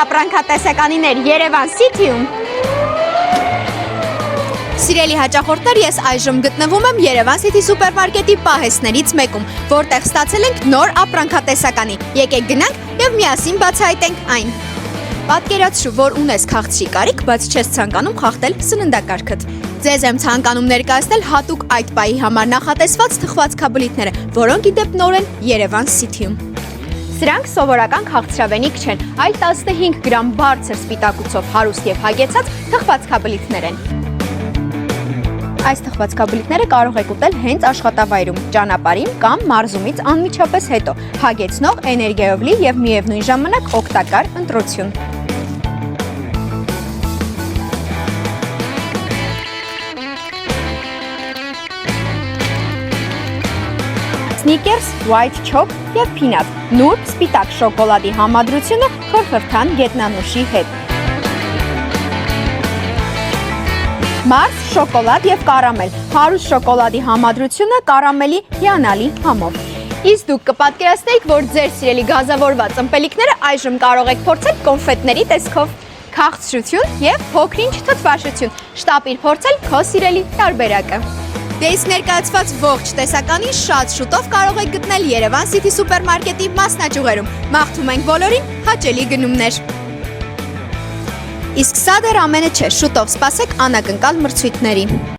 ապրանքատեսականիներ Երևան City-ում։ Սիրելի հաճախորդներ, ես այժմ գտնվում եմ Երևան City սուպերմարկետի պահեստներից մեկում, որտեղ ստացել ենք նոր ապրանքատեսականի։ Եկեք գնանք եւ միասին բացահայտենք այն։ Պատկերացրու, որ ունես քաղցրի կարիք, բայց չես ցանկանում խախտել սննդակարգդ։ Ձեզ եմ ցանկանում ներկայացնել հատուկ այդ պահի համար նախատեսված թխվածքաբլիթները, որոնք ի դեպ նոր են Երևան City-ում։ Սրանք սովորական քաղցրավենիք չեն, այլ 15 գրամ բարձր սպիտակուցով հարուստ եւ հագեցած թխվածքաբլիթներ են։ Այս թխվածքաբլիթները կարող եք ուտել հենց աշխատավայրում, ճանապարհին կամ մարզումից անմիջապես հետո, հագեցնող, էներգիայով լի եւ միևնույն ժամանակ օգտակար ընտրություն։ Snickers, White Chocolate եւ Peanut, նուրբ սպիտակ շոկոլադի համադրությունը խորխրթան գետնանուշի հետ։ Մարս, շոկոլադ եւ կարամել, հարուստ շոկոլադի համադրությունը կարամելի հիանալի համով։ Իսկ դուք կպատկերացնեիք, որ ձեր սիրելի գազավորված ըմպելիքները այժմ կարող եք փորձել կոնֆետների տեսքով։ Քաղցրություն եւ փոքրինչ թթվաշություն։ Շտապիր փորձել քո սիրելի տարբերակը։ Դե իսկ ներկայացված ողջ տեսականին շատ շուտով կարող եք գտնել Երևան City սուպերմարկետի մասնաճյուղերում։ Մաղթում ենք բոլորին հաճելի գնումներ։ Իսկ սա դեռ ամենը չէ, շուտով սպասեք անակնկալ մրցույթների։